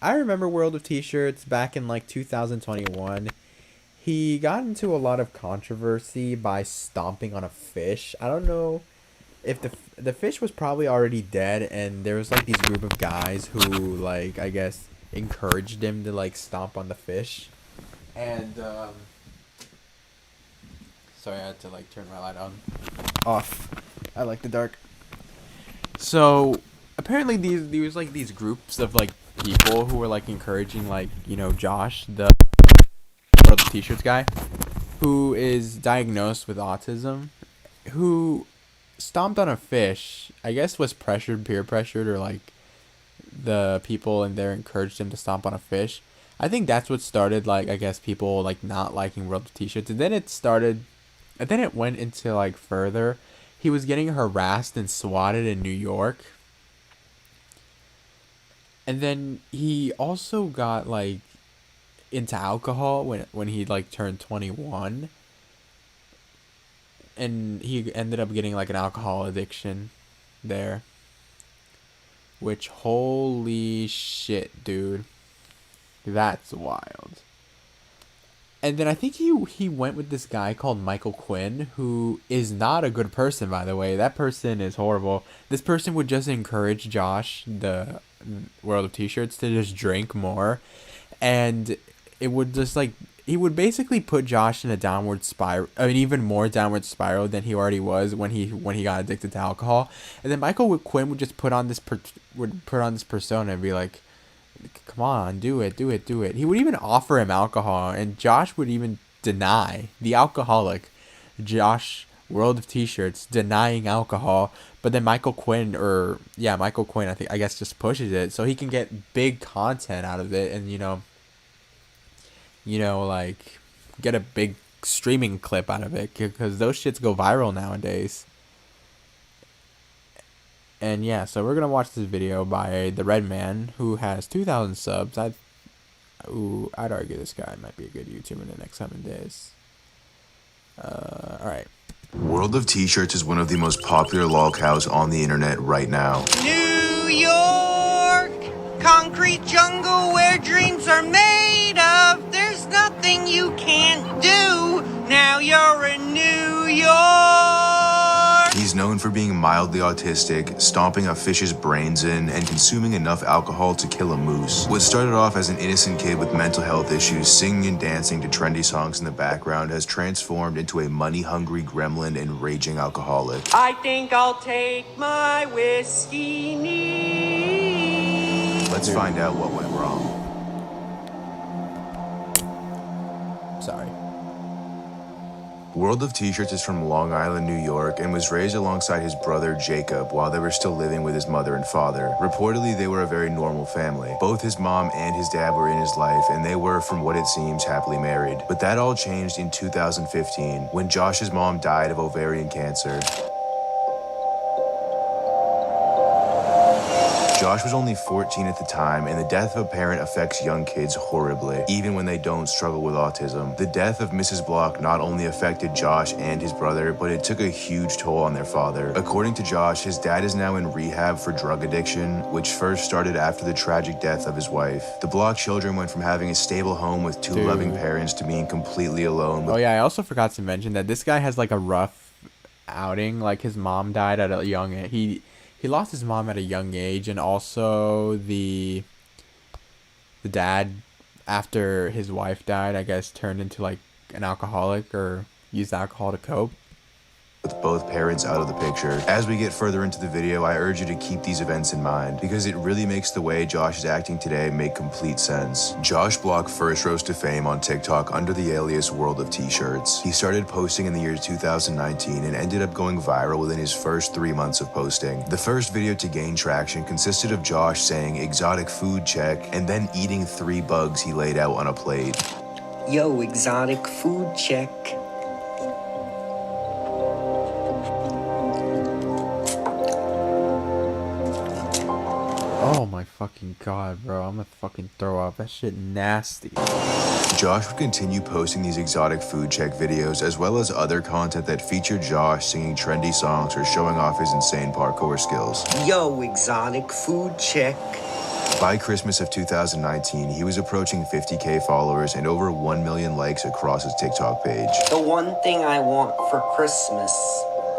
I remember World of T-Shirts back in like 2021. He got into a lot of controversy by stomping on a fish. I don't know if the fish was probably already dead, and there was like these group of guys who, like, I guess encouraged him to like stomp on the fish. And sorry, I had to like turn my light on off. I like the dark. So apparently these like these groups of like people who were like encouraging, like, you know, Josh, the World of T-Shirts guy, who is diagnosed with autism, who stomped on a fish. I guess was peer pressured, or like the people in there encouraged him to stomp on a fish. I think that's what started, like, I guess people like not liking World of T-Shirts, and then it went into like further. He was getting harassed and swatted in New York. And then he also got like into alcohol when he like turned 21, and he ended up getting like an alcohol addiction there. Which, holy shit, dude. That's wild. And then I think he went with this guy called Michael Quinn, who is not a good person, by the way. That person is horrible. This person would just encourage Josh, the World of T-Shirts, to just drink more. And it would just, like, he would basically put Josh in a downward spiral, I mean, even more downward spiral than he already was when he got addicted to alcohol. And then Michael Quinn would just put on this persona and be like, come on, do it. He would even offer him alcohol, and Josh would even deny. The alcoholic, Josh, World of T-Shirts, denying alcohol. But then Michael Quinn, I guess, just pushes it so he can get big content out of it, and like get a big streaming clip out of it, because those shits go viral nowadays. And yeah, so we're gonna watch this video by the Red Man, who has 2,000 subs. I'd argue this guy might be a good YouTuber in the next 7 days. All right. World of T-Shirts is one of the most popular lolcows on the internet right now. New York, concrete jungle where dreams are made of. There's nothing you can't do. Now you're in New York. He's known for being mildly autistic, stomping a fish's brains in, and consuming enough alcohol to kill a moose. What started off as an innocent kid with mental health issues singing and dancing to trendy songs in the background has transformed into a money-hungry gremlin and raging alcoholic. I think I'll take my whiskey neat. Let's find out what went wrong. Sorry. World of T-Shirts is from Long Island, New York, and was raised alongside his brother Jacob while they were still living with his mother and father. Reportedly, they were a very normal family. Both his mom and his dad were in his life, and they were, from what it seems, happily married. But that all changed in 2015, when Josh's mom died of ovarian cancer. Josh was only 14 at the time, and the death of a parent affects young kids horribly, even when they don't struggle with autism. The death of Mrs. Block not only affected Josh and his brother, but it took a huge toll on their father. According to Josh, his dad is now in rehab for drug addiction, which first started after the tragic death of his wife. The Block children went from having a stable home with two loving parents to being completely alone. Oh yeah, I also forgot to mention that this guy has like a rough outing. Like, his mom died at a young age. He lost his mom at a young age, and also the dad, after his wife died, I guess turned into like an alcoholic, or used alcohol to cope. With both parents out of the picture. As we get further into the video, I urge you to keep these events in mind, because it really makes the way Josh is acting today make complete sense. Josh Block first rose to fame on TikTok under the alias World of T-Shirts. He started posting in the year 2019 and ended up going viral within his first 3 months of posting. The first video to gain traction consisted of Josh saying exotic food check and then eating 3 bugs he laid out on a plate. Yo, exotic food check. Oh my fucking god, bro. I'm gonna fucking throw up. That shit nasty. Josh would continue posting these exotic food check videos as well as other content that featured Josh singing trendy songs or showing off his insane parkour skills. Yo, exotic food check. By Christmas of 2019, he was approaching 50K followers and over 1 million likes across his TikTok page. The one thing I want for Christmas,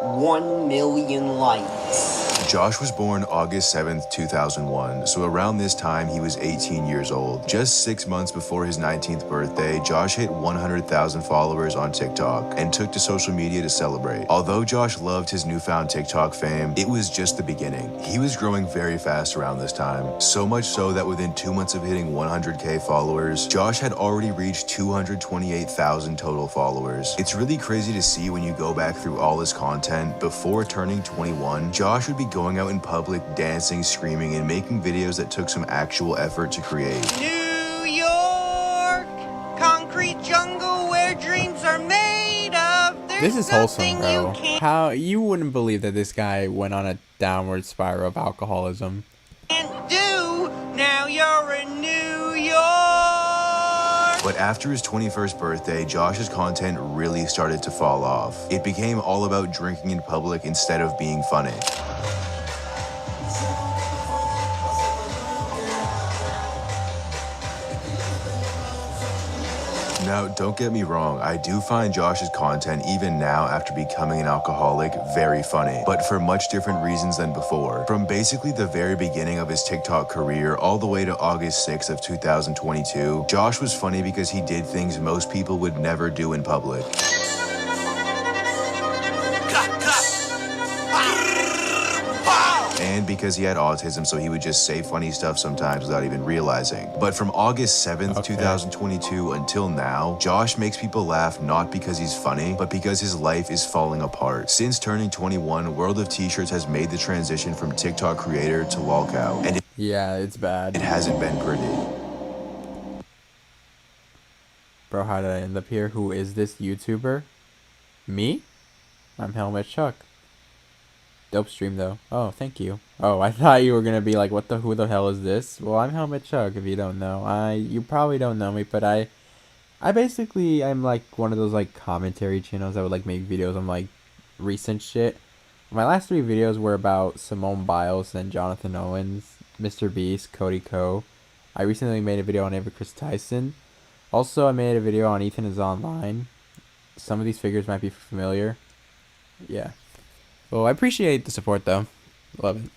1 million likes. Josh was born August 7th, 2001, so around this time he was 18 years old. Just 6 months before his 19th birthday, Josh hit 100,000 followers on TikTok and took to social media to celebrate. Although Josh loved his newfound TikTok fame, it was just the beginning. He was growing very fast around this time, so much so that within 2 months of hitting 100K followers, Josh had already reached 228,000 total followers. It's really crazy to see when you go back through all his content. Before turning 21, Josh would be going out in public, dancing, screaming, and making videos that took some actual effort to create. New York, concrete jungle where dreams are made of. This is wholesome, bro. How you wouldn't believe that this guy went on a downward spiral of alcoholism. Can't do. Now you're in New York. But after his 21st birthday, Josh's content really started to fall off. It became all about drinking in public instead of being funny. Now, don't get me wrong, I do find Josh's content, even now after becoming an alcoholic, very funny, but for much different reasons than before. From basically the very beginning of his TikTok career all the way to August 6th of 2022, Josh was funny because he did things most people would never do in public. And because he had autism, so he would just say funny stuff sometimes without even realizing. But from August 7th, 2022 until now, Josh makes people laugh not because he's funny, but because his life is falling apart. Since turning 21, World of T-Shirts has made the transition from TikTok creator to lolcow. And Yeah, it's bad. it hasn't been pretty. Bro, how did I end up here? Who is this YouTuber? Me? I'm Helmet Chuck. Dope stream though. Oh, thank you. Oh, I thought you were gonna be like, who the hell is this? Well, I'm Helmet Chuck, if you don't know. You probably don't know me, but I basically, I'm like one of those like commentary channels that would like make videos on like recent shit. My last 3 videos were about Simone Biles and Jonathan Owens, Mr. Beast, Cody Ko. I recently made a video on Ava Chris Tyson. Also, I made a video on Ethan is Online. Some of these figures might be familiar. Yeah. Well, I appreciate the support, though. Love it.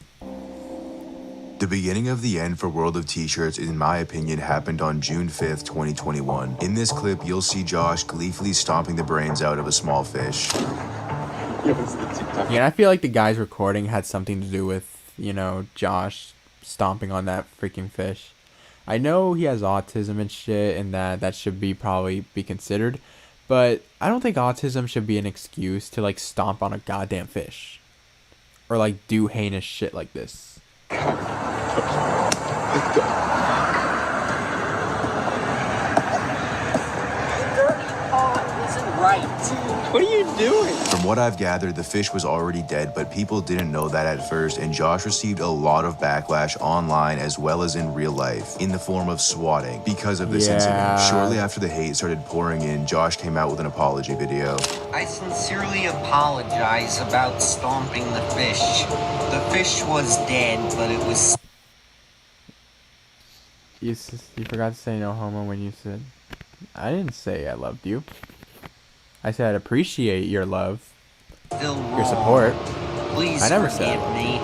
The beginning of the end for World of T-Shirts, in my opinion, happened on June 5th, 2021. In this clip, you'll see Josh gleefully stomping the brains out of a small fish. Yeah, and I feel like the guy's recording had something to do with, you know, Josh stomping on that freaking fish. I know he has autism and shit, and that should probably be considered. But I don't think autism should be an excuse to, like, stomp on a goddamn fish. Or, like, do heinous shit like this. What are you doing? From what I've gathered, the fish was already dead, but people didn't know that at first, and Josh received a lot of backlash online as well as in real life, in the form of swatting, because of this incident. Shortly after the hate started pouring in, Josh came out with an apology video. I sincerely apologize about stomping the fish. The fish was dead, but it was... You forgot to say no homo when you said... I didn't say I loved you. I said I'd appreciate your love. still wrong. Your support. Please I never forgive said me.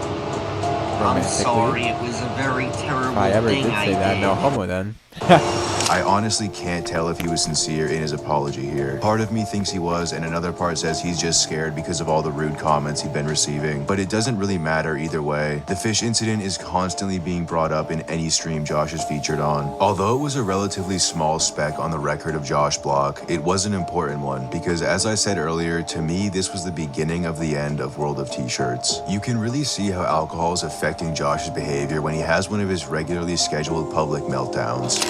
I'm sorry, it was a very terrible If I ever thing did I say that, did. no homo then. I honestly can't tell if he was sincere in his apology here. Part of me thinks he was, and another part says he's just scared because of all the rude comments he'd been receiving. But it doesn't really matter either way. The fish incident is constantly being brought up in any stream Josh is featured on. Although it was a relatively small speck on the record of Josh Block, it was an important one, because as I said earlier, to me this was the beginning of the end of World of T-Shirts. You can really see how alcohol is affecting Josh's behavior when he has one of his regularly scheduled public meltdowns.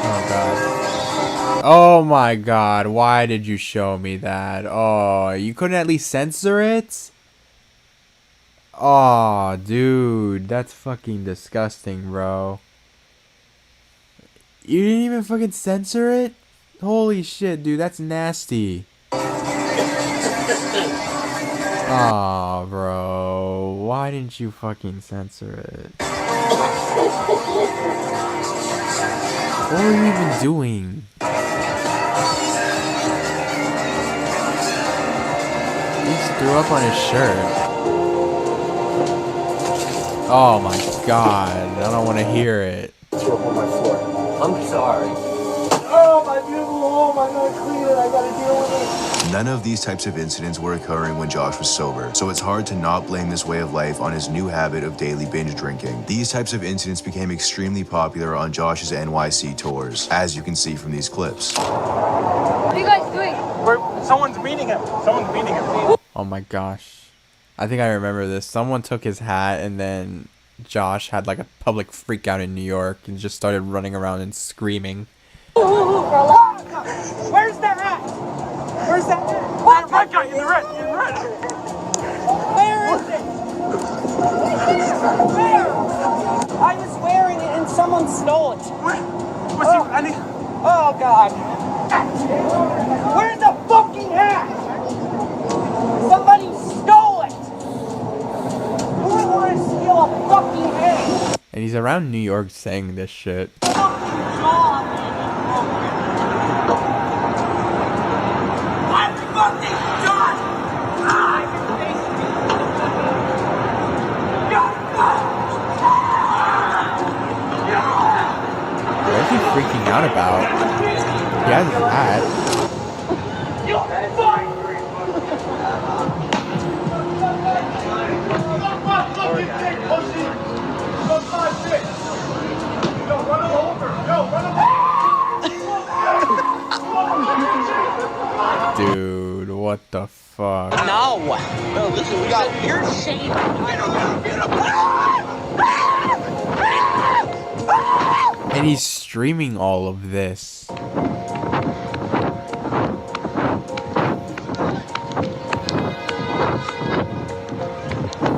Oh god. Oh my god, why did you show me that? Oh, you couldn't at least censor it? Oh, dude, that's fucking disgusting, bro. You didn't even fucking censor it? Holy shit, dude, that's nasty. Oh, bro. Why didn't you fucking censor it? What were you even doing? He just threw up on his shirt. Oh my god, I don't want to hear it. Threw up on my floor. I'm sorry. Oh, my beautiful home, I gotta clean it, I gotta deal with it. None of these types of incidents were occurring when Josh was sober, so it's hard to not blame this way of life on his new habit of daily binge drinking. These types of incidents became extremely popular on Josh's NYC tours, as you can see from these clips. What are you guys doing? Someone's beating him. Someone's beating him. Oh my gosh. I think I remember this. Someone took his hat and then Josh had like a public freak out in New York and just started running around and screaming. Where's the hat? Where's that hat? What? Red guy in the red. In the red. Where is it? Where? I was wearing it and someone stole it. Oh God. Where's the fucking hat? Somebody stole it. Who would want to steal a fucking hat? And he's around New York saying this shit. What is he freaking out about? He has his hat. Dude, what the fuck? No. No, listen, we got your shame. And he's streaming all of this.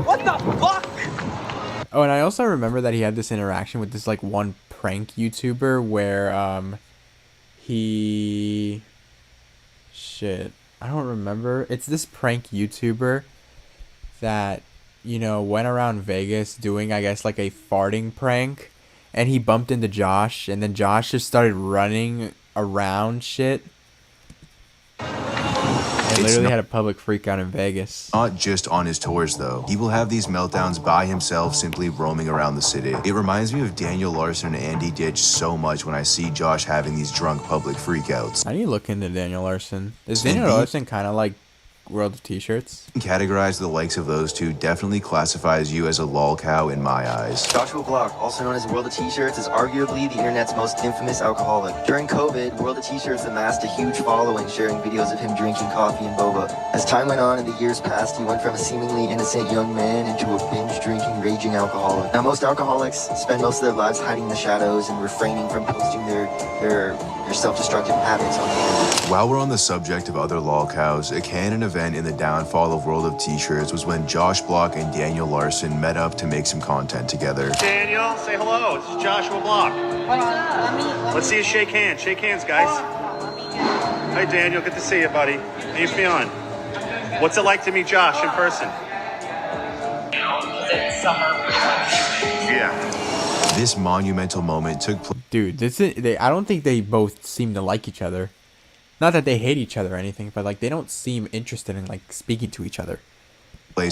What the fuck? Oh, and I also remember that he had this interaction with this like one prank YouTuber where I don't remember. It's this prank YouTuber that, you know, went around Vegas doing, I guess, like a farting prank, and he bumped into Josh, and then Josh just started running around shit. And literally had a public freak out in Vegas. Not just on his tours, though. He will have these meltdowns by himself, simply roaming around the city. It reminds me of Daniel Larson and Andy Ditch so much when I see Josh having these drunk public freakouts. I need to look into Daniel Larson. Is Daniel Larson kind of like World of T-shirts? Categorize the likes of those two definitely classifies you as a lol cow in my eyes. Joshua Block, also known as World of T-shirts, is arguably the internet's most infamous alcoholic. During COVID, World of T-shirts amassed a huge following, sharing videos of him drinking coffee and boba. As time went on and the years passed, he went from a seemingly innocent young man into a binge-drinking, raging alcoholic. Now, most alcoholics spend most of their lives hiding in the shadows and refraining from posting their self-destructive habits on the internet. While we're on the subject of other lol cows, a canon event in the downfall of World of T-shirts was when Josh Block and Daniel Larson met up to make some content together. Daniel, say hello. This is Joshua Block. Let's see you shake hands. Shake hands, guys. Hi, Daniel. Good to see you, buddy. How you feeling? What's it like to meet Josh in person? Yeah. This monumental moment took place. Dude, I don't think they both seem to like each other. Not that they hate each other or anything, but like they don't seem interested in like speaking to each other.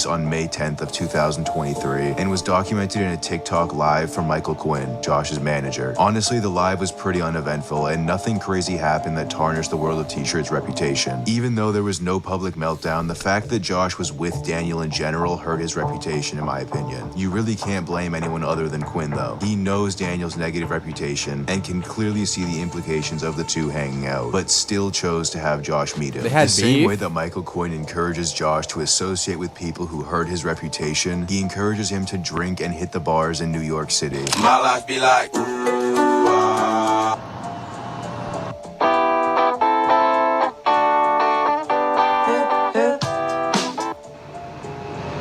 On May 10th of 2023 and was documented in a TikTok live from Michael Quinn, Josh's manager. Honestly, the live was pretty uneventful and nothing crazy happened that tarnished the World of T-shirts reputation. Even though there was no public meltdown, the fact that Josh was with Daniel in general hurt his reputation, in my opinion. You really can't blame anyone other than Quinn, though. He knows Daniel's negative reputation and can clearly see the implications of the two hanging out, but still chose to have Josh meet him. They had the same beef? way that Michael Quinn encourages Josh to associate with people who hurt his reputation, he encourages him to drink and hit the bars in New York City. My life be like,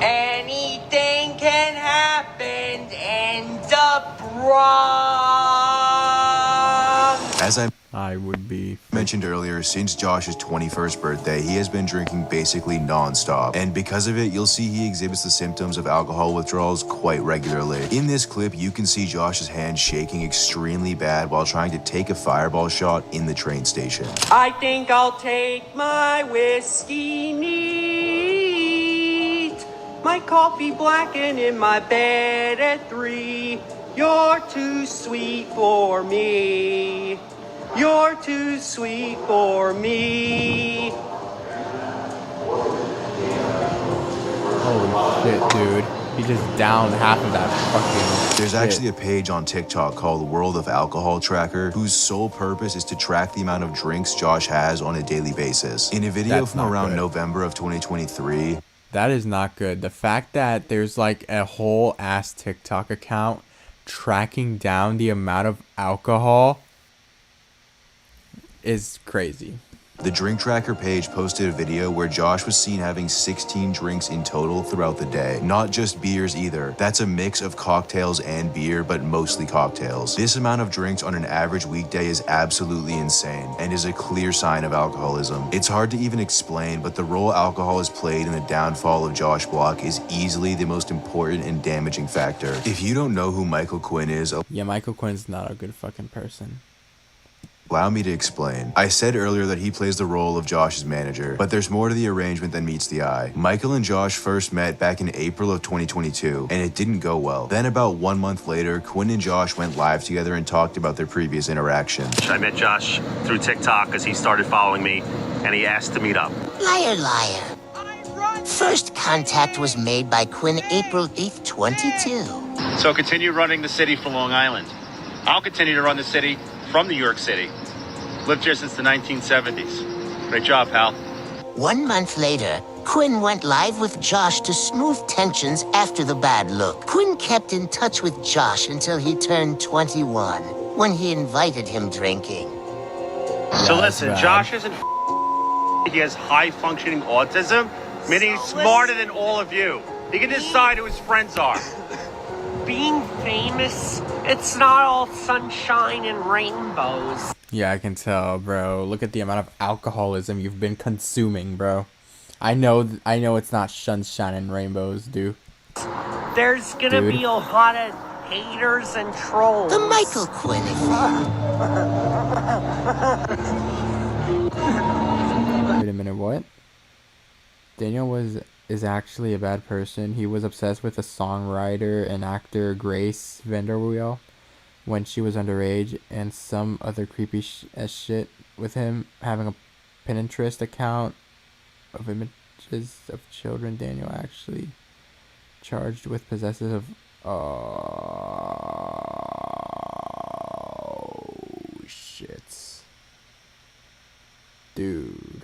Anything wrong. As I would be. mentioned earlier, since Josh's 21st birthday, he has been drinking basically non-stop. And because of it, you'll see he exhibits the symptoms of alcohol withdrawals quite regularly. In this clip, you can see Josh's hand shaking extremely bad while trying to take a fireball shot in the train station. I think I'll take my whiskey neat, my coffee black and in my bed at 3. You're too sweet for me. You're too sweet for me. Holy shit, dude. He just downed half of that fucking There's shit. actually a page on TikTok called World of Alcohol Tracker, whose sole purpose is to track the amount of drinks Josh has on a daily basis. In a video That's from not around good. November of 2023, That is not good. The fact that there's like a whole ass TikTok account tracking down the amount of alcohol is crazy. the Drink Tracker page posted a video where Josh was seen having 16 drinks in total throughout the day. Not just beers either. That's a mix of cocktails and beer, but mostly cocktails. This amount of drinks on an average weekday is absolutely insane and is a clear sign of alcoholism. It's hard to even explain, but the role alcohol has played in the downfall of Josh Block is easily the most important and damaging factor. If you don't know who Michael Quinn is, Yeah, Michael Quinn's not a good fucking person. allow me to explain. I said earlier that he plays the role of Josh's manager, but there's more to the arrangement than meets the eye. Michael and Josh first met back in April of 2022, and it didn't go well. Then about 1 month later, Quinn and Josh went live together and talked about their previous interaction. I met Josh through TikTok as he started following me, and he asked to meet up. Liar, liar. First contact was made by Quinn April 8th, 22. So continue running the city for Long Island. I'll continue to run the city from New York City. Lived here since the 1970s. Great job, pal. 1 month later, Quinn went live with Josh to smooth tensions after the bad look. Quinn kept in touch with Josh until he turned 21, when he invited him drinking. So that's listen, bad. Josh isn't he has high-functioning autism, meaning he's smarter than all of you. He can decide who his friends are. Being famous, it's not all sunshine and rainbows. Yeah, I can tell, bro. Look at the amount of alcoholism you've been consuming, bro. I know it's not sunshine and rainbows, dude. There's gonna Dude. be a lot of haters and trolls. The Michael Quinn effect. Wait a minute, what? Daniel is actually a bad person. He was obsessed with the songwriter and actor Grace Vanderweel when she was underage, and some other creepy shit with him having a Pinterest account of images of children. Daniel actually charged with possessive of shit. Dude.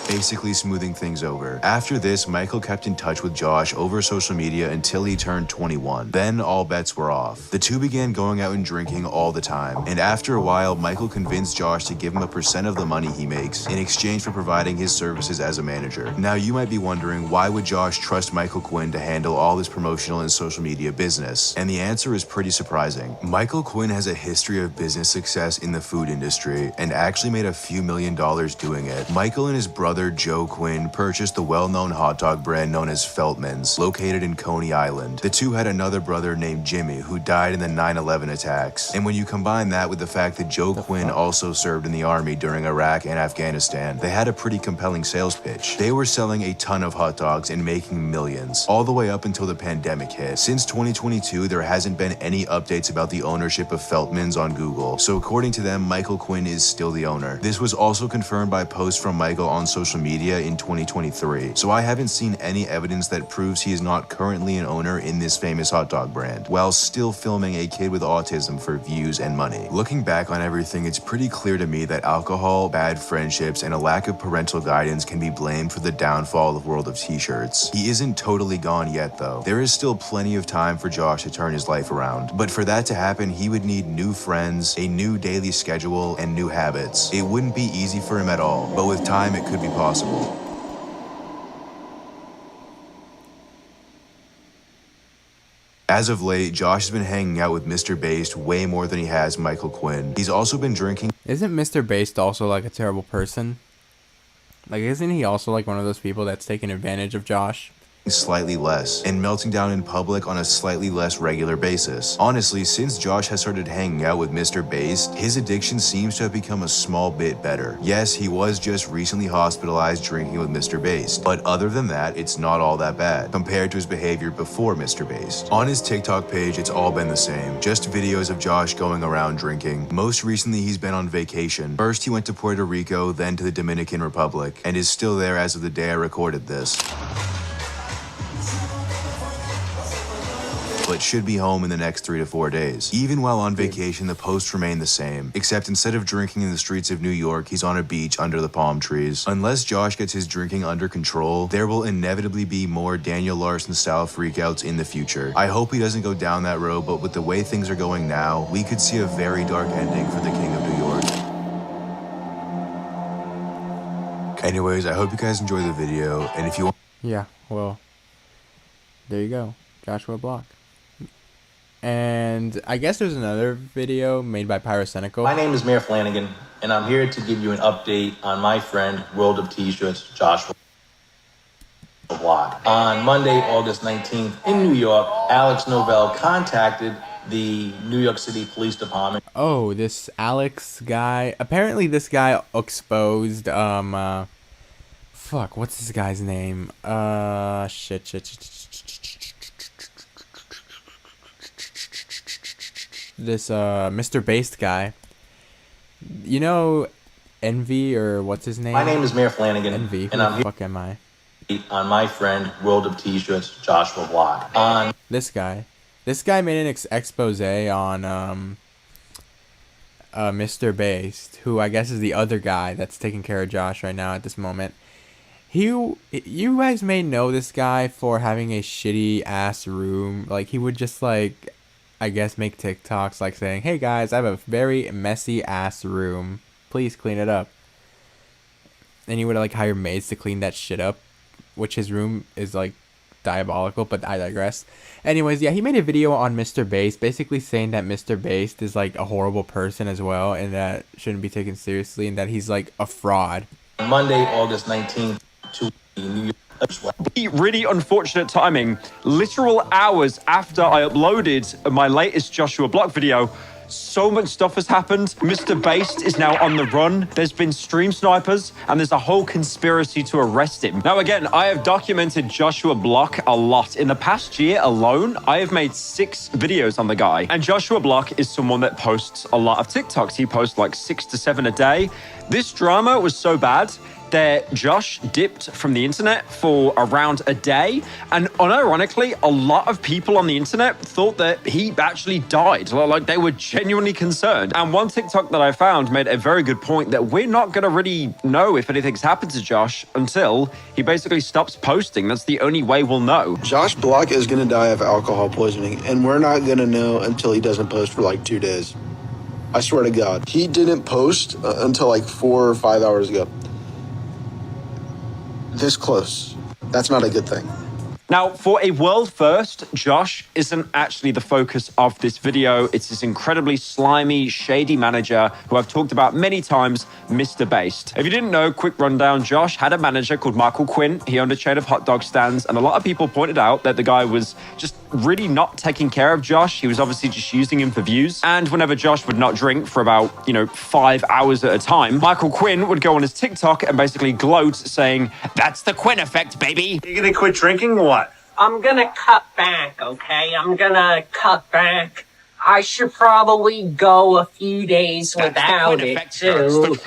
Basically smoothing things over. After this, Michael kept in touch with Josh over social media until he turned 21. Then all bets were off. The two began going out and drinking all the time, and after a while, Michael convinced Josh to give him a % of the money he makes in exchange for providing his services as a manager. Now you might be wondering, why would Josh trust Michael Quinn to handle all this promotional and social media business? And the answer is pretty surprising. Michael Quinn has a history of business success in the food industry and actually made a few $1 million doing it. Michael and his brother Joe Quinn purchased the well-known hot dog brand known as Feltman's, located in Coney Island. The two had another brother named Jimmy who died in the 9/11 attacks. And when you combine that with the fact that Joe Quinn also served in the army during Iraq and Afghanistan, they had a pretty compelling sales pitch. They were selling a ton of hot dogs and making millions, all the way up until the pandemic hit. Since 2022, there hasn't been any updates about the ownership of Feltman's on Google. So according to them, Michael Quinn is still the owner. This was also confirmed by posts from Michael on social media in 2023. So I haven't seen any evidence that proves he is not currently an owner in this famous hot dog brand, while still filming a kid with autism for views and money. Looking back on everything, it's pretty clear to me that alcohol, bad friendships, and a lack of parental guidance can be blamed for the downfall of World of T-Shirts. He isn't totally gone yet though. There is still plenty of time for Josh to turn his life around. But for that to happen, he would need new friends, a new daily schedule, and new habits. It wouldn't be easy for him at all, but with time it could be possible. As of late, Josh has been hanging out with Mr. Based way more than he has Michael Quinn. He's also been drinking. Isn't Mr. Based also like a terrible person? Like, isn't he also like one of those people that's taking advantage of Josh? Slightly less and melting down in public on a slightly less regular basis. Honestly, since Josh has started hanging out with Mr. Based, his addiction seems to have become a small bit better. Yes, he was just recently hospitalized drinking with Mr. Based, but other than that, it's not all that bad compared to his behavior before Mr. Based. On his TikTok page, it's all been the same, just videos of Josh going around drinking. Most recently, he's been on vacation. First, he went to Puerto Rico, then to the Dominican Republic, and is still there as of the day I recorded this. But should be home in the next 3 to 4 days. Even while on vacation, the posts remain the same, except instead of drinking in the streets of New York, he's on a beach under the palm trees. Unless Josh gets his drinking under control, there will inevitably be more Daniel Larson style freakouts in the future. I hope he doesn't go down that road, but with the way things are going now, we could see a very dark ending for the King of New York. Anyways, I hope you guys enjoy the video, and if you want... Yeah, well, there you go. Joshua Block. And I guess there's another video made by Pyrocynical. My name is Mayor Flanagan, and I'm here to give you an update on my friend, World of T-Shirts, Joshua Block. On Monday, August 19th, in New York, Alex Novell contacted the New York City Police Department. Oh, this Alex guy. Apparently this guy exposed, fuck, what's this guy's name? Shit. This Mr. Based guy, you know, Envy, or what's his name? My name is Mayor Flanagan, Envy. and I'm here fuck am I? On my friend World of T-Shirts, Joshua Block. On this guy made an expose on Mr. Based, who I guess is the other guy that's taking care of Josh right now at this moment. You guys may know this guy for having a shitty ass room. Like, he would just like, I guess, make TikToks like saying, "Hey guys, I have a very messy ass room. Please clean it up." And he would like hire maids to clean that shit up, which his room is like diabolical, but I digress. Anyways, yeah, he made a video on Mr. Based, basically saying that Mr. Based is like a horrible person as well, and that shouldn't be taken seriously, and that he's like a fraud. Monday, August 19th, to New York. Really unfortunate timing. Literal hours after I uploaded my latest Joshua Block video, so much stuff has happened. Mr. Based is now on the run. There's been stream snipers, and there's a whole conspiracy to arrest him. Now, again, I have documented Joshua Block a lot. In the past year alone, I have made 6 videos on the guy. And Joshua Block is someone that posts a lot of TikToks. He posts like 6 to 7 a day. This drama was so bad that Josh dipped from the internet for around a day. And unironically, a lot of people on the internet thought that he actually died. Like, they were genuinely concerned. And one TikTok that I found made a very good point that we're not going to really know if anything's happened to Josh until he basically stops posting. That's the only way we'll know. Josh Block is going to die of alcohol poisoning, and we're not going to know until he doesn't post for like 2 days. I swear to God. He didn't post until like 4 or 5 hours ago. This close. That's not a good thing. Now, for a world first, Josh isn't actually the focus of this video. It's this incredibly slimy, shady manager who I've talked about many times, Mr. Based. If you didn't know, quick rundown, Josh had a manager called Michael Quinn. He owned a chain of hot dog stands, and a lot of people pointed out that the guy was just really not taking care of Josh. He was obviously just using him for views. And whenever Josh would not drink for about, 5 hours at a time, Michael Quinn would go on his TikTok and basically gloat saying, "That's the Quinn effect, baby." You gonna quit drinking or what? I'm gonna cut back, okay? I'm gonna cut back. I should probably go a few days without it, too,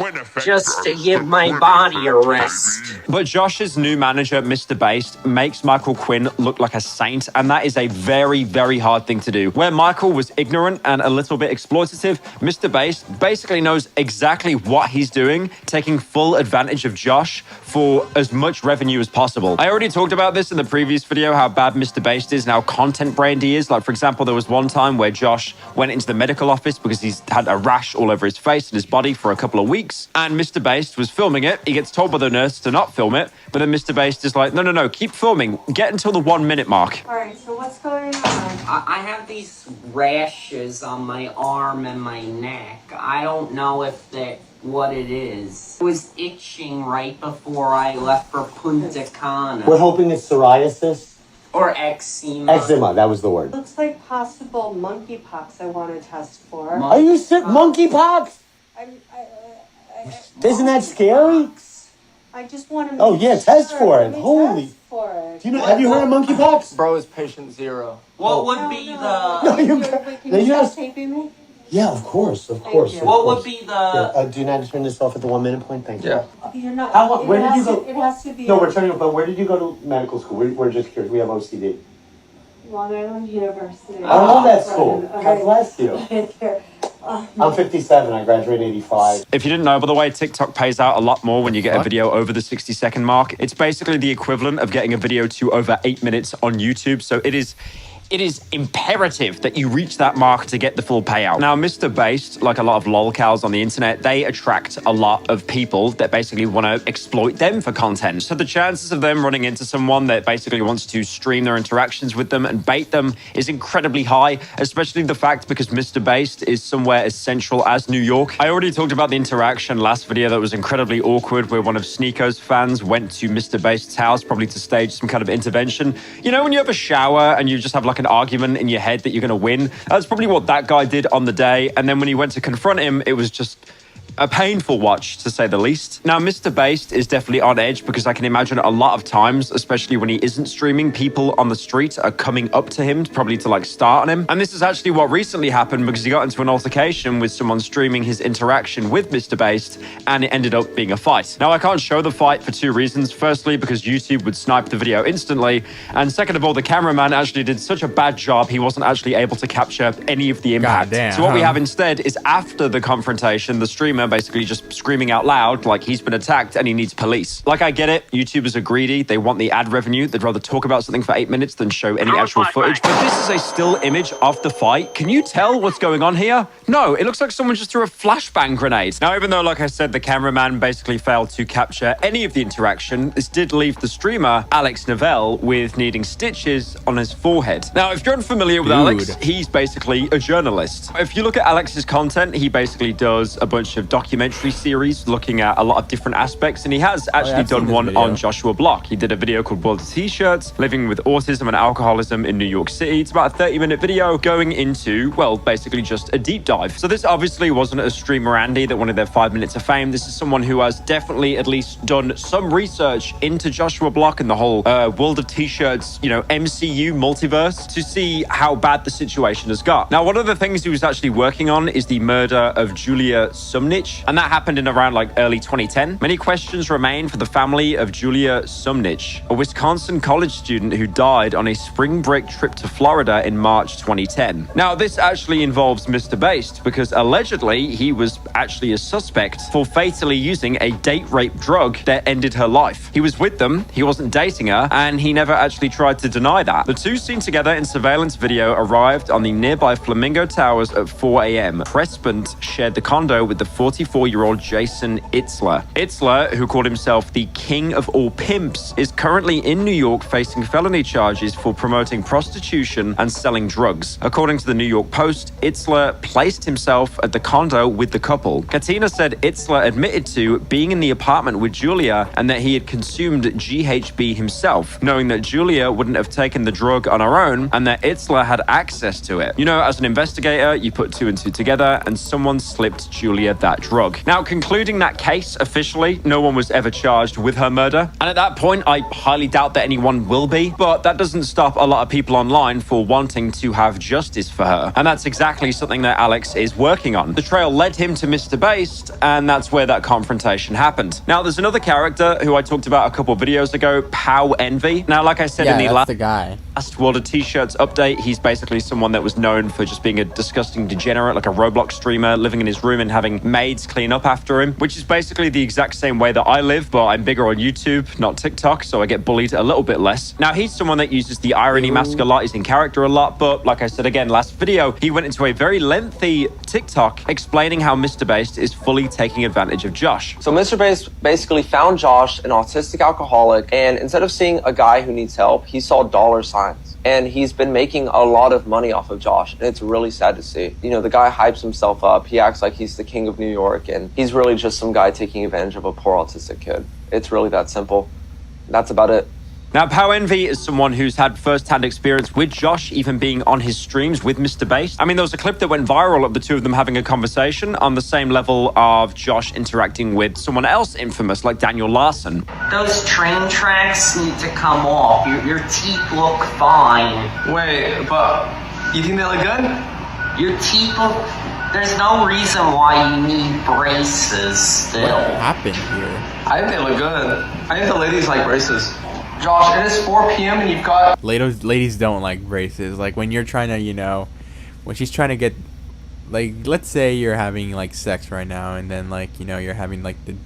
just to give my body a rest. But Josh's new manager, Mr. Based, makes Michael Quinn look like a saint, and that is a very, very hard thing to do. Where Michael was ignorant and a little bit exploitative, Mr. Based basically knows exactly what he's doing, taking full advantage of Josh for as much revenue as possible. I already talked about this in the previous video, how bad Mr. Based is and how content-brained he is. Like, for example, there was one time where Josh went into the medical office because he's had a rash all over his face and his body for a couple of weeks. And Mr. Based was filming it. He gets told by the nurse to not film it. But then Mr. Based is like, no, keep filming. Get until the 1 minute mark. All right, so what's going on? I have these rashes on my arm and my neck. I don't know what it is. It was itching right before I left for Punta Cana. We're hoping it's psoriasis. Or eczema. Eczema, that was the word. Looks like possible monkeypox I want to test for. Are you sick? Monkeypox? Isn't that scary? I just want to Oh yeah, test for it. Holy. for Do you know, have you heard of monkeypox? Bro is patient 0. What would be the... No, you Can you stop taping me? Yeah, of course. What would be the... do not turn this off at the 1 minute point. Thank you. Yeah. You're not... How long, where did you go? It has to be... No, we're turning, but where did you go to medical school? We're just curious. We have OCD. Long Island University. I love that school. Okay. God bless you. I'm 57. I graduated in 85. If you didn't know, by the way, TikTok pays out a lot more when you get a video over the 60-second mark. It's basically the equivalent of getting a video to over 8 minutes on YouTube. So it is imperative that you reach that mark to get the full payout. Now, Mr. Based, like a lot of lolcows on the internet, they attract a lot of people that basically want to exploit them for content. So the chances of them running into someone that basically wants to stream their interactions with them and bait them is incredibly high, especially the fact because Mr. Based is somewhere as central as New York. I already talked about the interaction last video that was incredibly awkward where one of Sneako's fans went to Mr. Based's house probably to stage some kind of intervention. You know when you have a shower and you just have like an argument in your head that you're going to win? That's probably what that guy did on the day. And then when he went to confront him, it was just a painful watch, to say the least. Now, Mr. Based is definitely on edge because I can imagine a lot of times, especially when he isn't streaming, people on the street are coming up to him, probably to like start on him. And this is actually what recently happened because he got into an altercation with someone streaming his interaction with Mr. Based, and it ended up being a fight. Now, I can't show the fight for 2 reasons. Firstly, because YouTube would snipe the video instantly. And second of all, the cameraman actually did such a bad job, he wasn't actually able to capture any of the impact. So what we have instead is after the confrontation, the streamer basically just screaming out loud like he's been attacked and he needs police. Like, I get it, YouTubers are greedy, they want the ad revenue, they'd rather talk about something for 8 minutes than show any actual footage, but this is a still image of the fight. Can you tell what's going on here? No, it looks like someone just threw a flashbang grenade. Now, even though, like I said, the cameraman basically failed to capture any of the interaction, this did leave the streamer, Alex Novell, with needing stitches on his forehead. Now, if you're unfamiliar with Alex, he's basically a journalist. If you look at Alex's content, he basically does a bunch of documentary series looking at a lot of different aspects, and he has actually done one on Joshua Block. He did a video called WorldOfTshirts, Living with Autism and Alcoholism in New York City. It's about a 30-minute video going into, well, basically just a deep dive. So this obviously wasn't a streamer Andy that wanted their 5 minutes of fame. This is someone who has definitely at least done some research into Joshua Block and the whole World of T-Shirts, you know, MCU multiverse to see how bad the situation has got. Now, one of the things he was actually working on is the murder of Julia Sumnich, and that happened in around like early 2010. Many questions remain for the family of Julia Sumnich, a Wisconsin college student who died on a spring break trip to Florida in March 2010. Now, this actually involves Mr. Based because allegedly he was actually a suspect for fatally using a date rape drug that ended her life. He was with them, he wasn't dating her, and he never actually tried to deny that. The two seen together in surveillance video arrived on the nearby Flamingo Towers at 4 a.m. Prespont shared the condo with the 44-year-old Jason Itzler. Itzler, who called himself the king of all pimps, is currently in New York facing felony charges for promoting prostitution and selling drugs. According to the New York Post, Itzler placed himself at the condo with the couple. Katina said Itzler admitted to being in the apartment with Julia and that he had consumed GHB himself, knowing that Julia wouldn't have taken the drug on her own and that Itzler had access to it. You know, as an investigator, you put 2 and 2 together and someone slipped Julia that drug. Now, concluding that case officially, no one was ever charged with her murder. And at that point, I highly doubt that anyone will be, but that doesn't stop a lot of people online for wanting to have justice for her. And that's exactly something that Alex is working on. The trail led him to Mr. Based, and that's where that confrontation happened. Now, there's another character who I talked about a couple of videos ago, Pow Envy. Now, like I said in the last World of T-Shirts update, he's basically someone that was known for just being a disgusting degenerate, like a Roblox streamer, living in his room and having made maids clean up after him, which is basically the exact same way that I live, but I'm bigger on YouTube, not TikTok, so I get bullied a little bit less. Now, he's someone that uses the irony mask a lot, he's in character a lot, but like I said again last video, he went into a very lengthy TikTok explaining how Mr. Beast is fully taking advantage of Josh. So Mr. Beast basically found Josh, an autistic alcoholic, and instead of seeing a guy who needs help, he saw dollar signs. And he's been making a lot of money off of Josh, and it's really sad to see. You know, the guy hypes himself up, he acts like he's the king of New York, and he's really just some guy taking advantage of a poor autistic kid. It's really that simple. That's about it. Now, Pow Envy is someone who's had first-hand experience with Josh, even being on his streams with Mr. Beast. I mean, there was a clip that went viral of the two of them having a conversation on the same level of Josh interacting with someone else infamous, like Daniel Larson. Those train tracks need to come off. Your teeth look fine. Wait, but you think they look good? Your teeth look... There's no reason why you need braces still. What happened here? I think they look good. I think the ladies like braces. Josh, it is 4 p.m. and you've got... Ladies don't like braces. Like, when you're trying to, you know, when she's trying to get, like, let's say you're having, like, sex right now, and then, like, you know, you're having, like, and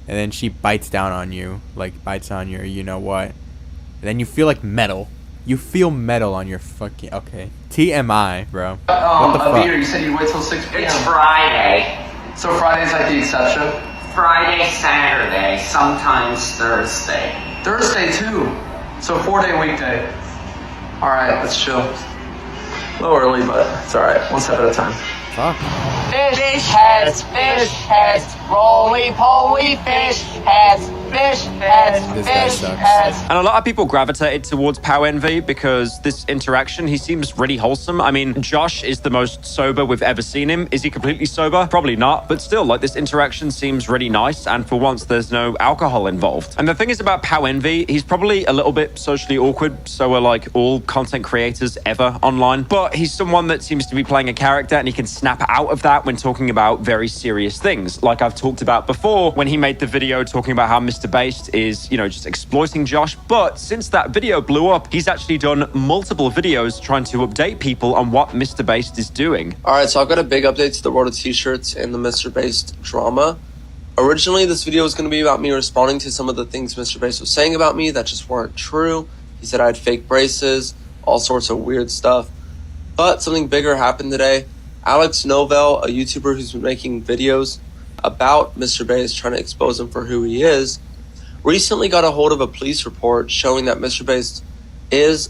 then she bites down on you, like, bites on your, you know what, and then you feel like metal. You feel metal on your fucking, okay. TMI, bro. What the fuck? Avita, you said you'd wait till 6 p.m. It's Friday. So Friday's like the exception? Friday, Saturday, sometimes Thursday. Thursday too. So 4-day weekday. All right, let's chill. A little early, but it's all right. One step at a time. Fuck. Fish heads, roly-poly fish heads, This guy sucks. And a lot of people gravitated towards Pow Envy because this interaction, he seems really wholesome. I mean, Josh is the most sober we've ever seen him. Is he completely sober? Probably not. But still, like, this interaction seems really nice. And for once, there's no alcohol involved. And the thing is about Pow Envy, he's probably a little bit socially awkward. So are, like, all content creators ever online. But he's someone that seems to be playing a character, and he can snap out of that when talking about very serious things. Like I've talked about before, when he made the video talking about how Mr. Beast is, you know, just exploiting Josh. But since that video blew up, he's actually done multiple videos trying to update people on what Mr. Beast is doing. All right, so I've got a big update to the World of T-shirts and the Mr. Beast drama. Originally, this video was going to be about me responding to some of the things Mr. Beast was saying about me that just weren't true. He said I had fake braces, all sorts of weird stuff. But something bigger happened today. Alex Novell, a YouTuber who's been making videos about Mr. Beast, trying to expose him for who he is, recently got a hold of a police report showing that Mr. Beast is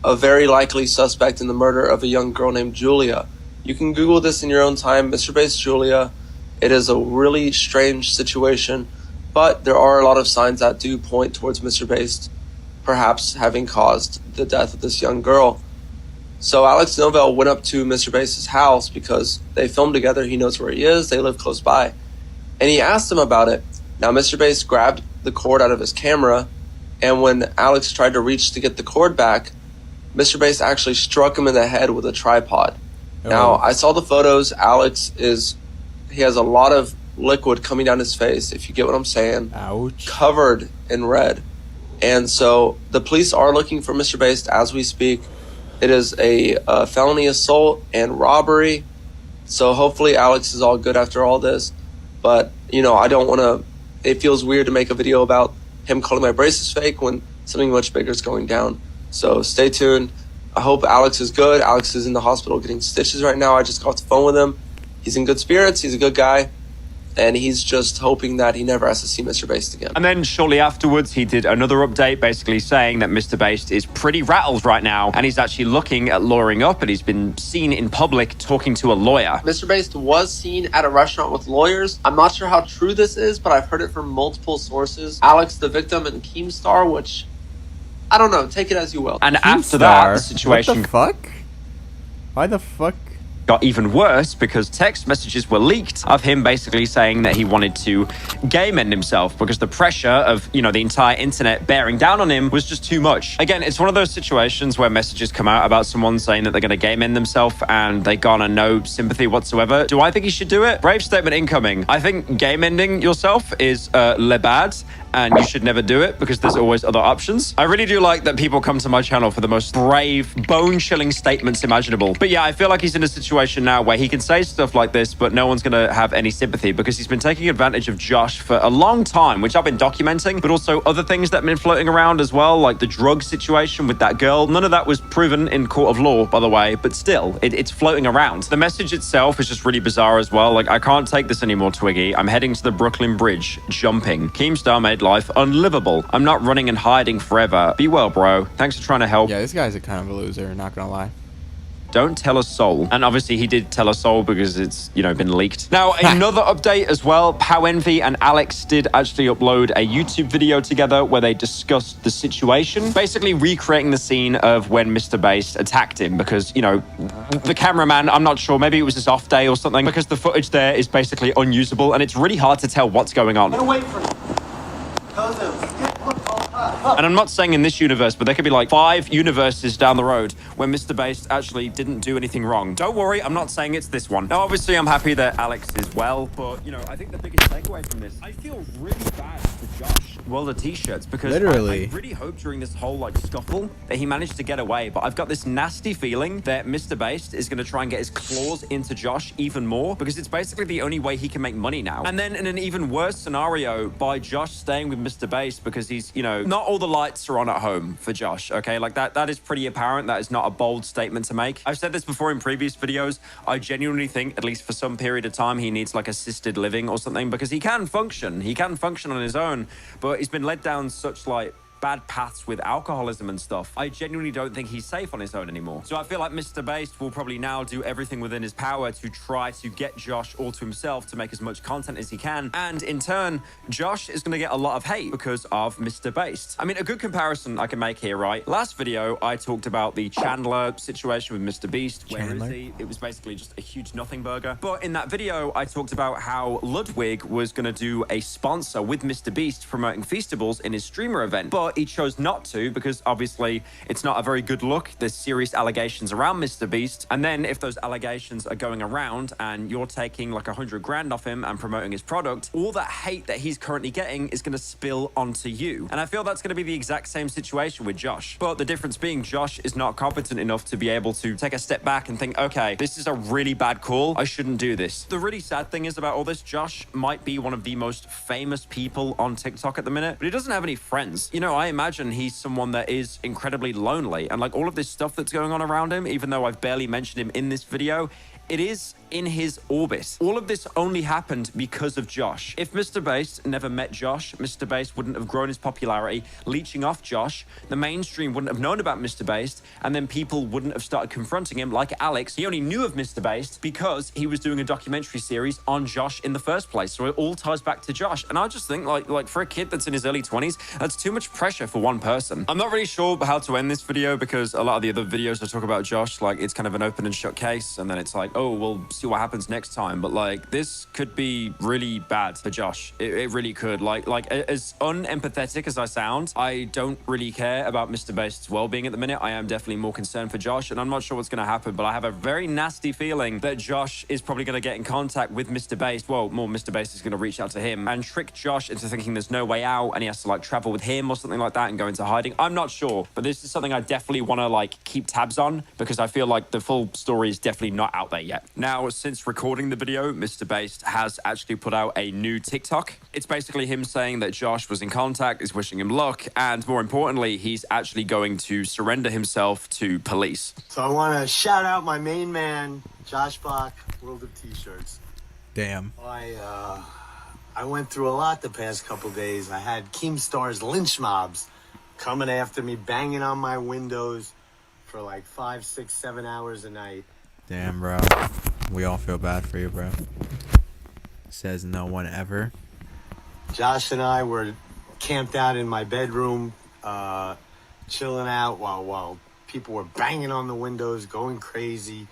a very likely suspect in the murder of a young girl named Julia. You can Google this in your own time, Mr. Beast Julia. It is a really strange situation, but there are a lot of signs that do point towards Mr. Beast perhaps having caused the death of this young girl. So Alex Novell went up to Mr. Beast's house because they filmed together. He knows where he is. They live close by. And he asked him about it. Now, Mr. Beast grabbed the cord out of his camera, and when Alex tried to reach to get the cord back, Mr. Beast actually struck him in the head with a tripod. Oh. Now, I saw the photos. He has a lot of liquid coming down his face, if you get what I'm saying. Ouch. Covered in red. And so the police are looking for Mr. Beast as we speak. It is a felony assault and robbery. So hopefully Alex is all good after all this. But, you know, I don't want to... It feels weird to make a video about him calling my braces fake when something much bigger is going down. So stay tuned. I hope Alex is good. Alex is in the hospital getting stitches right now. I just got off the phone with him. He's in good spirits. He's a good guy. And he's just hoping that he never has to see Mr. Beast again. And then shortly afterwards, he did another update basically saying that Mr. Beast is pretty rattled right now, and he's actually looking at lawyering up, and he's been seen in public talking to a lawyer. Mr. Beast was seen at a restaurant with lawyers. I'm not sure how true this is, but I've heard it from multiple sources. Alex, the victim, and Keemstar, which, I don't know, take it as you will. And after that, the situation... What the fuck? Why the fuck? Got even worse because text messages were leaked of him basically saying that he wanted to game end himself because the pressure of, you know, the entire internet bearing down on him was just too much. Again, it's one of those situations where messages come out about someone saying that they're going to game end themselves and they garner no sympathy whatsoever. Do I think he should do it? Brave statement incoming. I think game ending yourself is le bad. and you should never do it because there's always other options. I really do like that people come to my channel for the most brave, bone-chilling statements imaginable. But yeah, I feel like he's in a situation now where he can say stuff like this, but no one's gonna have any sympathy because he's been taking advantage of Josh for a long time, which I've been documenting, but also other things that have been floating around as well, like the drug situation with that girl. None of that was proven in court of law, by the way, but still, it's floating around. The message itself is just really bizarre as well. Like, I can't take this anymore, Twiggy. I'm heading to the Brooklyn Bridge, jumping. Keemstar made life unlivable. I'm not running and hiding forever. Be well, bro. Thanks for trying to help. Yeah, this guy's a kind of a loser, not gonna lie. Don't tell a soul. And obviously he did tell a soul because it's, you know, been leaked. Now, another update as well. Pow Envy and Alex did actually upload a YouTube video together where they discussed the situation, basically recreating the scene of when Mr. Beast attacked him because, you know, the cameraman, I'm not sure, maybe it was his off day or something, because the footage there is basically unusable and it's really hard to tell what's going on. Wait for me. And I'm not saying in this universe, but there could be like 5 universes down the road where Mr. Beast actually didn't do anything wrong. Don't worry, I'm not saying it's this one. Now, obviously, I'm happy that Alex is well, but, you know, I think the biggest takeaway from this, I feel really bad for Josh, WorldOfTshirts, because literally, I really hope during this whole, like, scuffle that he managed to get away, but I've got this nasty feeling that Mr. Beast is going to try and get his claws into Josh even more, because it's basically the only way he can make money now. And then in an even worse scenario, by Josh staying with Mr. Beast, because he's, you know, not all the lights are on at home for Josh, okay? Like, that is pretty apparent. That is not a bold statement to make. I've said this before in previous videos. I genuinely think, at least for some period of time, he needs, like, assisted living or something, because he can function. He can function on his own, but he's been led down such, like, bad paths with alcoholism and stuff. I genuinely don't think he's safe on his own anymore. So I feel like Mr. Beast will probably now do everything within his power to try to get Josh all to himself to make as much content as he can. And in turn, Josh is going to get a lot of hate because of Mr. Beast. I mean, a good comparison I can make here, right? Last video, I talked about the Chandler situation with Mr. Beast. Where is he? It was basically just a huge nothing burger. But in that video, I talked about how Ludwig was going to do a sponsor with Mr. Beast promoting Feastables in his streamer event. But he chose not to because obviously it's not a very good look. There's serious allegations around Mr. Beast. And then if those allegations are going around and you're taking like 100 grand off him and promoting his product, all that hate that he's currently getting is going to spill onto you. And I feel that's going to be the exact same situation with Josh. But the difference being Josh is not competent enough to be able to take a step back and think, okay, this is a really bad call. I shouldn't do this. The really sad thing is about all this, Josh might be one of the most famous people on TikTok at the minute, but he doesn't have any friends. You know, I imagine he's someone that is incredibly lonely, and like all of this stuff that's going on around him, even though I've barely mentioned him in this video, it is in his orbit. All of this only happened because of Josh. If Mr. Beast never met Josh, Mr. Beast wouldn't have grown his popularity, leeching off Josh, the mainstream wouldn't have known about Mr. Beast, and then people wouldn't have started confronting him like Alex. He only knew of Mr. Beast because he was doing a documentary series on Josh in the first place. So it all ties back to Josh. And I just think like for a kid that's in his early 20s, that's too much pressure for one person. I'm not really sure how to end this video because a lot of the other videos I talk about Josh, like it's kind of an open and shut case, and then it's like, oh, we'll see what happens next time. But like this could be really bad for Josh. It really could. Like as unempathetic as I sound, I don't really care about Mr. Beast's well-being at the minute. I am definitely more concerned for Josh, and I'm not sure what's going to happen, but I have a very nasty feeling that Josh is probably going to get in contact with Mr. Beast. Well, more Mr. Beast is going to reach out to him and trick Josh into thinking there's no way out and he has to like travel with him or something like that and go into hiding. I'm not sure, but this is something I definitely want to like keep tabs on because I feel like the full story is definitely not out there yet. Now, since recording the video, Mr. Beast has actually put out a new TikTok. It's basically him saying that Josh was in contact, is wishing him luck, and more importantly, he's actually going to surrender himself to police. So I want to shout out my main man, Josh Block, World of T-Shirts. Damn. I went through a lot the past couple days. I had Keemstar's lynch mobs coming after me, banging on my windows for like 5, 6, 7 hours a night. Damn, bro. We all feel bad for you, bro. Says no one ever. Josh and I were camped out in my bedroom, chilling out while people were banging on the windows, going crazy,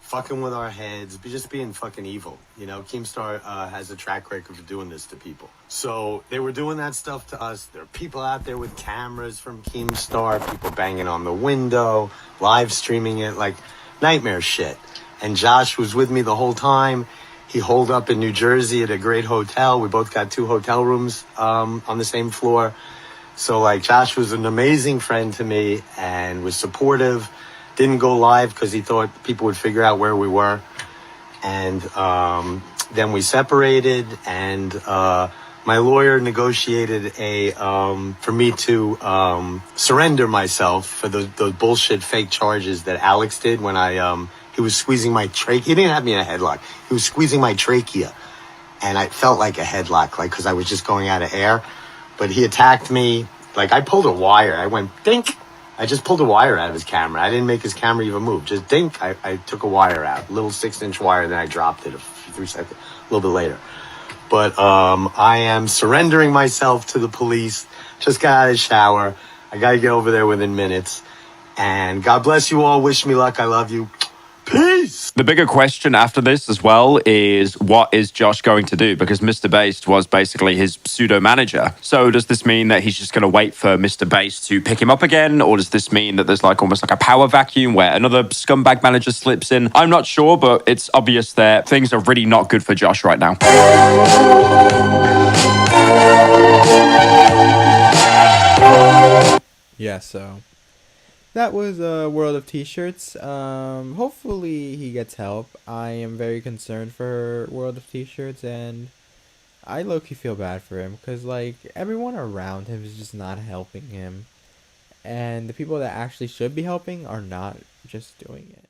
fucking with our heads, just being fucking evil. You know, Keemstar has a track record for doing this to people. So they were doing that stuff to us. There are people out there with cameras from Keemstar, people banging on the window, live streaming it, like nightmare shit. And Josh was with me the whole time. He holed up in New Jersey at a great hotel. We both got 2 hotel rooms on the same floor. So like Josh was an amazing friend to me and was supportive. Didn't go live because he thought people would figure out where we were. And then we separated, and my lawyer negotiated for me to surrender myself for those bullshit fake charges that Alex did when he was squeezing my trachea. He didn't have me in a headlock. He was squeezing my trachea, and I felt like a headlock, like because I was just going out of air. But he attacked me. Like I pulled a wire. I went dink. I just pulled a wire out of his camera. I didn't make his camera even move. Just dink. I took a wire out, a little 6-inch wire. Then I dropped it 3 seconds, a little bit later. But I am surrendering myself to the police. Just got out of the shower. I got to get over there within minutes. And God bless you all. Wish me luck. I love you. Peace. The bigger question after this as well is what is Josh going to do? Because Mr. Based was basically his pseudo manager. So does this mean that he's just going to wait for Mr. Based to pick him up again? Or does this mean that there's like almost like a power vacuum where another scumbag manager slips in? I'm not sure, but it's obvious that things are really not good for Josh right now. Yeah, so that was World of T-Shirts. Hopefully he gets help. I am very concerned for World of T-Shirts, and I low-key feel bad for him because like everyone around him is just not helping him, and the people that actually should be helping are not just doing it.